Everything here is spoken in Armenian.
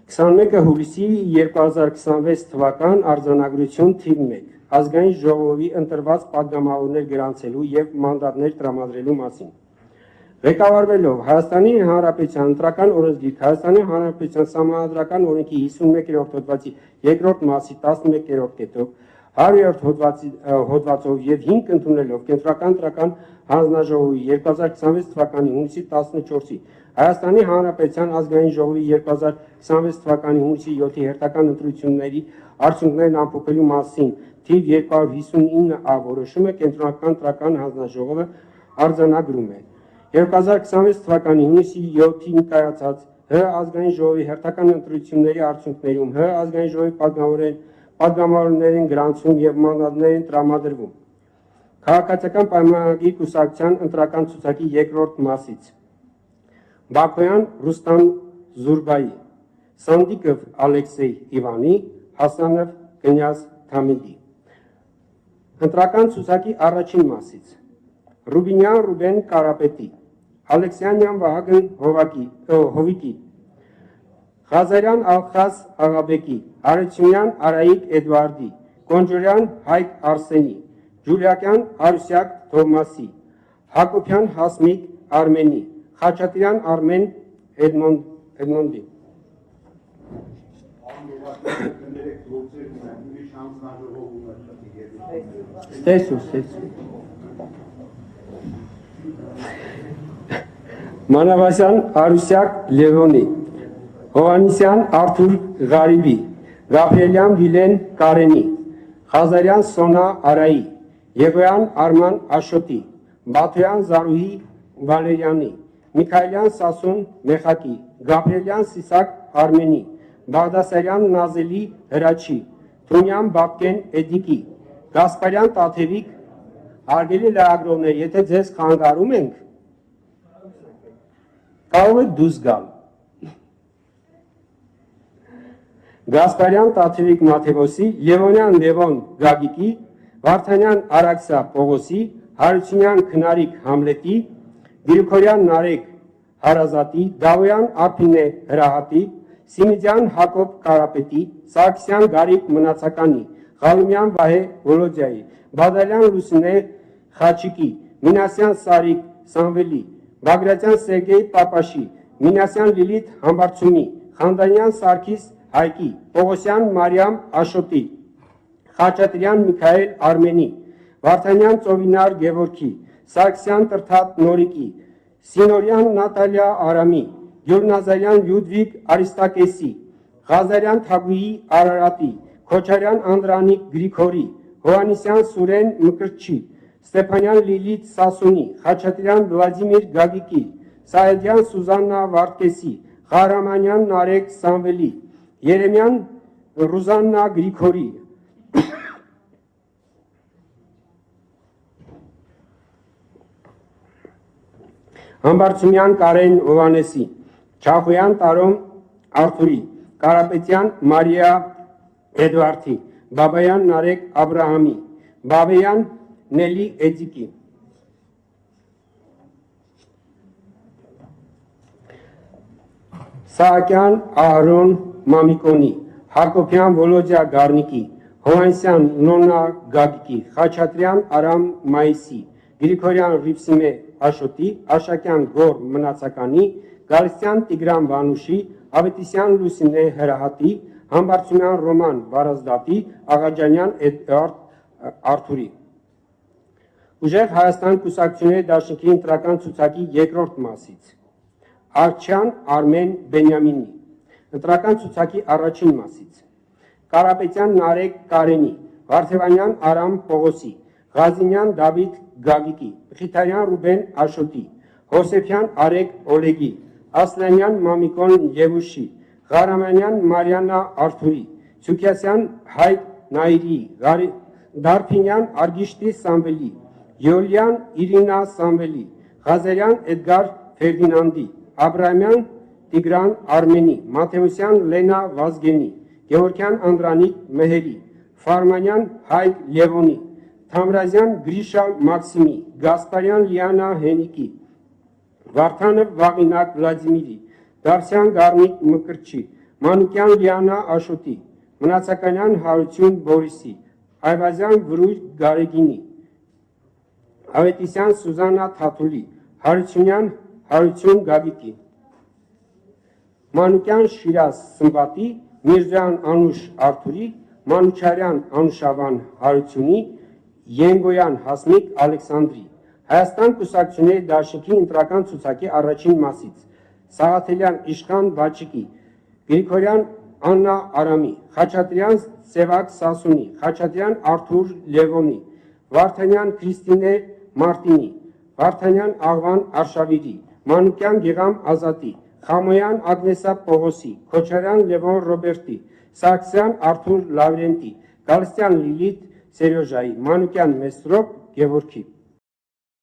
21 հուլիսի 2026 թվական արձանագրություն թիվ 1 ազգային ժողովի ընտրված պատգամավորներ գրանցելու եւ մանդատներ տրամադրելու մասին։ Ղեկավարվելով Հայաստանի Հանրապետության ընտրական օրենսգիրք Հայաստանի Հանրապետության Սահմանադրական օրենքի 51-րդ հոդվածի 2-րդ մասի 11-րդ կետով 100-րդ հոդվածով եւ 5 ընդունելով Կենտրոնական ընտրական հանձնաժողովի 2026 թվականի հունիսի 14-ի Հայաստանի Հանրապետության ազգային ժողովի 2026 թվականի հունիսի 7-ի հերթական ընտրությունների արդյունքներն ամփոփելու մասին թիվ 259-ը որոշումը Կենտրոնական ընտրական հանձնաժողովը արձանագրում է 2026 թվականի հունիսի 7-ին կայացած Հ ազգային ժողովի հերթական ընտրությունների արդյունքներում Հ ազգային ժողովի պատգամավորներին գրանցում եւ մանդատներին տրամադրվում Քաղաքացիական պայմանագրի կուսակցության ընտրական ցուցակի 2-րդ մասից Բաքոյան Ռուստամ Զուրբայի Սանդիկով Ալեքսեյ Իվանի Հասանով Կնյազ Թամիդի Ընտրական ցուցակի առաջին մասից Ռուբինյան Ռուբեն Կարապետի Ալեքսյանյան Վահագն Հովիկի Ղազարյան Ալխաս Աղաբեկի Արությունյան Արայիկ Էդվարդի Կոնջորյան Հայկ Արսենի Ջուլիակյան Արուսյակ Թովմասի Հակոբյան Հասմիկ Արմենի Խաչատրյան Արմեն Էդմոնդի Մանավասյան Արուսյակ Լևոնի Հովանիսյան Արթուր Ղարիբի Գաբրիելյան Վիլեն Կարենի Ղազարյան Սոնա Արայի Եգոյան Արման Աշոտի Բաթոյան Զարուհի Վալերյանի Միքայելյան Սասուն Մեխակի Գաբրիելյան Սիսակ Արմենի Բաղդասարյան Նազելի Հրաչի Թունյան Բաբկեն Էդիկի Գասպարյան Տաթևիկ հարգելի լրագրողներ, եթե ձեզ խանգարում ենք կարող եք դուրս գալ Գասպարյան Տաթևիկ Մաթևոսի, Լևոնյան Լևոն Գագիկի, Վարդանյան Արաքսա Պողոսի, Հարությունյան Քնարիկ Համլետի, Գրիգորյան Նարեկ Հարազատի, Դավոյան Ափինե Հրահատի, Սիմիդյան Հակոբ Կարապետի, Սարգսյան Գարիկ Մնացականի, Ղալումյան Վահե Վոլոդյայի, Բադալյան Լուսինե Խաչիկի, Մինասյան Սարիկ Սամվելի, Բագրատյան Սերգեյ Պապաշի, Մինասյան Լիլիթ Համբարձումի, Խանդանյան Սարգիս Հայկի, Պողոսյան Մարիամ Աշոտի, Խաչատրյան Միքայել Արմենի, Վարդանյան Ծովինար Գևորգի, Սարգսյան Տրթատ Նորիկի, Սինորյան Նատալիա Արամի, Գյուլնազարյան Լյուդվիգ Արիստակեսի, Ղազարյան Թագուհի Արարատի, Քոչարյան Անդրանիկ Գրիգորի, Հովանիսյան Սուրեն Մկրտչի, Ստեփանյան Լիլիթ Սասունի, Խաչատրյան Վլադիմիր Գագիկի, Սայեդյան Սուզաննա Վարդկեսի, Ղարամանյան Նարեկ Սամվելի, Երեմյան Ռուզաննա Գրիգորի, Համբարձումյան Կարեն Հովանեսի, Չախոյան Տարոմ Արթուրի, Կարապետյան Մարիա Էդվարդի, Բաբայան Նարեկ Աբրահամի, Բաբեյան Նելի Էդիկի, Սահակյան Ահրոն Մամիկոնի, Հակոբյան Վոլոդյա Գառնիկի, Հովանեսյան Նոնա Գագիկի, Խաչատրյան Արամ Մայիսի, Գրիգորյան Ռիփսիմե Աշոտի, Աշակյան Գոր Մնացականի, Գալստյան Տիգրան Վանուշի, Ավետիսյան Լուսինե Հրահատի, Համբարձումյան Ռոման Վարազդատի, Աղաջանյան Էդվարդ Արթուրի։ Ուժեղ Հայաստան կուսակցությունների դաշինքի ընտրական ցուցակի 2-րդ մասից Արչյան Արմեն Բենյամինի, ընտրական ցուցակի առաջին մասից Կարապետյան Նարեկ Կարենի, Վարդևանյան Արամ Պողոսի, Ղազինյան Դավիթ Գագիկի, Խիթարյան Ռուբեն Աշոտի, Հոսեփյան Արեկ Օլեգի, Ասլանյան Մամիկոն Եվուշի, Ղարամանյան Մարիանա Արթուրի, Ցուկյասյան Հայկ Նայիրի, Դարփինյան Արգիշտի Սամվելի, Յոլյան Իրինա Սամվելի, Ղազարյան Էդգար Ֆերդինանդի, Աբրահամյան Տիգրան Արմենի, Մաթեոսյան Լենա Վազգենի, Գևորգյան Անդրանիկ Մեհերի, Ֆարմանյան Հայկ Լևոնի, Թամրազյան Գրիշա Մաքսիմի, Գասպարյան Լիանա Հենիկի, Վարդանով Վաղինակ Վլադիմիրի, Դարսյան Գառնիկ Մկրտչի, Մանուկյան Լիանա Աշոտի, Մնացականյան Հարություն Բորիսի, Այվազյան Վրույր Գարեգինի, Ավետիսյան Սուզաննա Թաթուլի, Հարությունյան Հարություն Գագիկի, Մանուկյան Շիրազ Սմբատի, Միրզյան Անուշ Արթուրի, Մանուչարյան Անուշավան Հարությունի, Ենգոյան Հասմիկ Ալեքսանդրի, Հայաստան կուսակցությունների դաշինքի ընտրական ցուցակի առաջին մասից, Սաղաթելյան Իշխան Բաչիկի, Գրիգորյան Աննա Արամի, Խաչատրյան Սևակ Սասունի, Խաչատրյան Արթուր Լևոնի, Վարդանյան Քրիստինե Մարտինի, Վարդանյան Աղվան Արշավիրի, Մանուկյան Գիղամ Ազատի, Խամոյան Ագնեսա Պողոսի, Քոչարյան Լևոն Ռոբերտի, Սարգսյան Արթուր Լավրենտի, Գալստյան Լիլիթ Սերյոժայի, Մանուկյան Մեսրոպ Գևորգի